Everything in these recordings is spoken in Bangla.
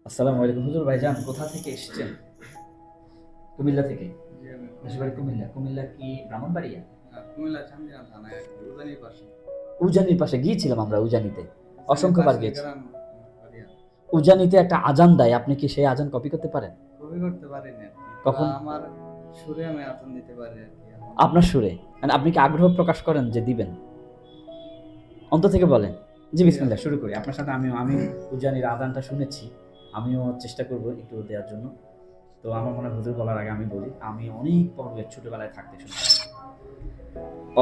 আসসালামু আলাইকুম হুজুর ভাইজান, কোথা থেকে এসেছেন? কুমিল্লা থেকে। জি, আমি দেশের বাড়ি কুমিল্লা। কুমিল্লা কি ব্রাহ্মণবাড়িয়া? কুমিল্লা চান্দিনা থানায় আর কি, উজানির পাশে। উজানির পাশে গিয়েছিলাম আমরা উজানিতে। উজানির অসংখ্যবার পাশেই গিয়েছি। গ্রাম বাড়ি আর কি। উজানিতে একটা আজান দেয়, আপনি কি সেই আজান কপি করতে পারেন? কপি করতে পারিনি আর কি, তবে কখন? আমার সুরে আমি আজান দিতে পারি আর কি এখন। আপনার সুরে? মানে আপনি কি আগ্রহ প্রকাশ করেন যে দিবেন? অন্তর থেকে বলেন। জি জি বিসমিল্লাহ, শুরু করি। আপনার সাথে আমি উজানির আজানটা শুনেছি। আমিও চেষ্টা করব একটু দেওয়ার জন্য। তো আমার মনে হয় হুজুর বলার আগে আমি বলি, আমি অনেক পর্বে ছোটবেলায় থাকতে শুনতাম।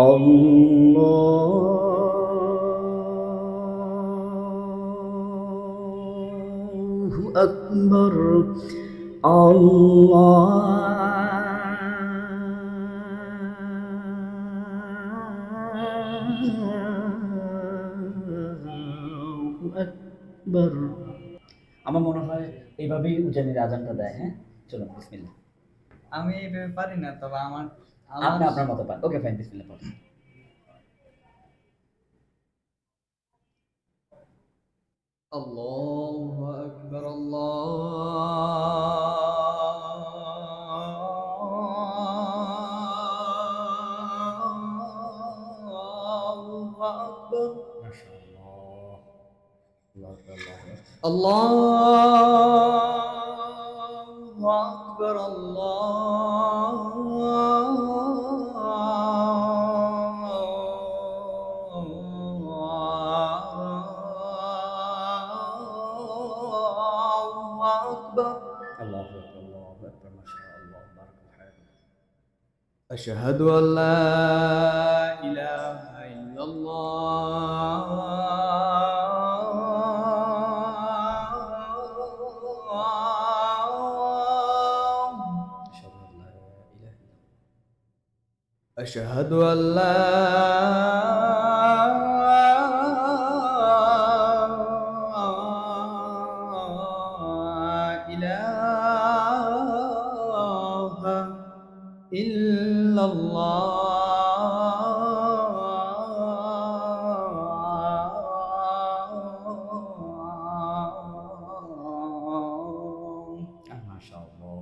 আল্লাহু আকবার, আল্লাহু আকবার। আমার মনে হয় এইভাবেই উজানির আজানটা দেয়। হ্যাঁ, চলুন বিসমিল্লাহ। আমি এইভাবে পারি না, তবে আমার আমার আপনি আপনার মতো পান। ওকে ফাইন, বিসমিল্লাহ পড়েন। আল্লাহু আকবার, আল্লাহু আকবার, মাশাআল্লাহ। আল্লাহু আকবার, আল্লাহু আকবার। আল্লাহু আকবার, আল্লাহু আকবার। আল্লাহু আকবার, আল্লাহু আকবার, মাশাআল্লাহ, বারাকাল্লাহু হায়াতুক। أشهد أن لا إله إلا الله. আশহাদু আল্লা ইলাহা ইল্লাল্লাহ. ইলাহা মাশাআল্লাহ।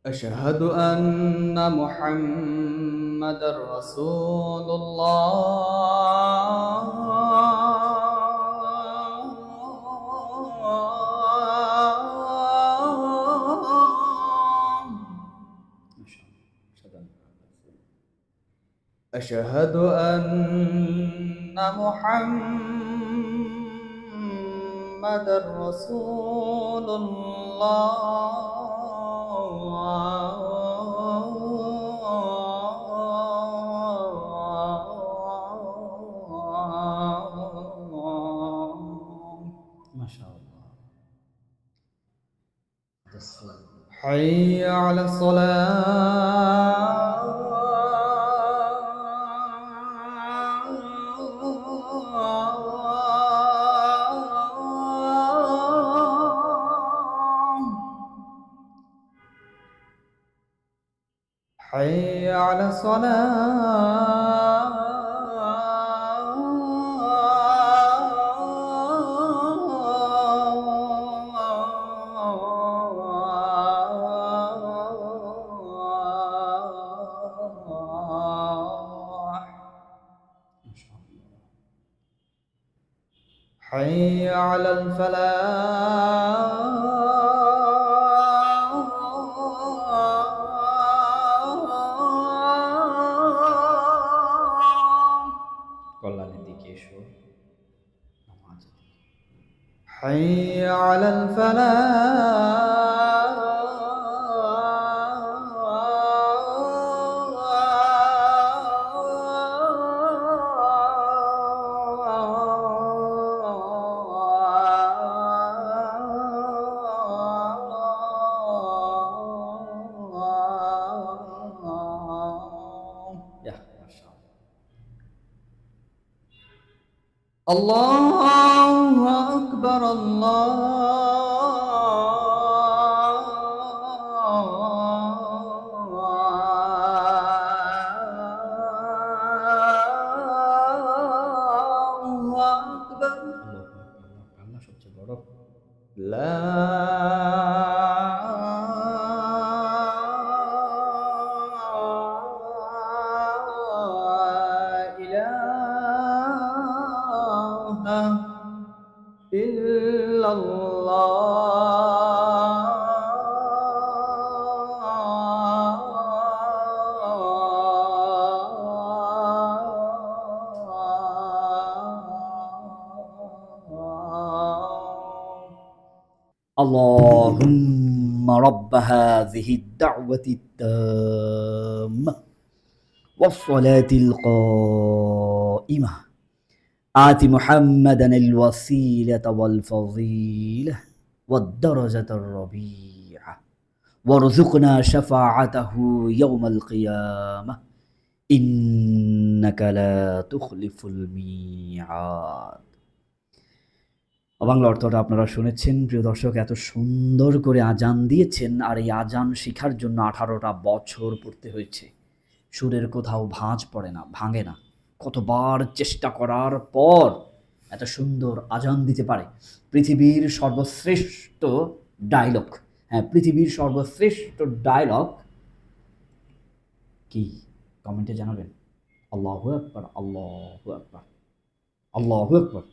أشهد أن محمد رسول الله. أشهد أن محمد رسول الله. মাশাআল্লাহ। حي على الصلاة. حي على الصلاة. حي على الفلاح. কল্যাণের দিকে এসো, নামাজের দিকে। حي على الفلاح. ইয়াহ মাশাআল্লাহ। الله أكبر، الله أكبر. আল্লাহু আকবার, আল্লাহু আকবার, لا إله إلا الله. اللهم رب هذه الدعوة التامة والصلاة القائمة آت محمدا الوسيلة والفضيلة والدرجة الربيعة وارزقنا شفاعته يوم القيامة إنك لا تخلف الميعاد. বাংলা অর্থটা আপনারা শুনেছেন প্রিয় দর্শক, এত সুন্দর করে আজান দিয়েছেন, আর এই আজান শেখার জন্য 18টা বছর পড়তে হয়েছে। সুরের কোথাও ভাঁজ পড়ে না, ভাঙে না। কতবার চেষ্টা করার পর এত সুন্দর আজান দিতে পারে। পৃথিবীর সর্বশ্রেষ্ঠ ডায়লগ, হ্যাঁ পৃথিবীর সর্বশ্রেষ্ঠ ডায়লগ কি কমেন্টে জানাবেন। আল্লাহু আকবার, আল্লাহু আকবার, আল্লাহু আকবার,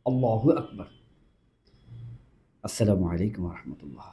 আল্লাহু আকবার। আসসালামু আলাইকুম ওয়া রাহমাতুল্লাহ।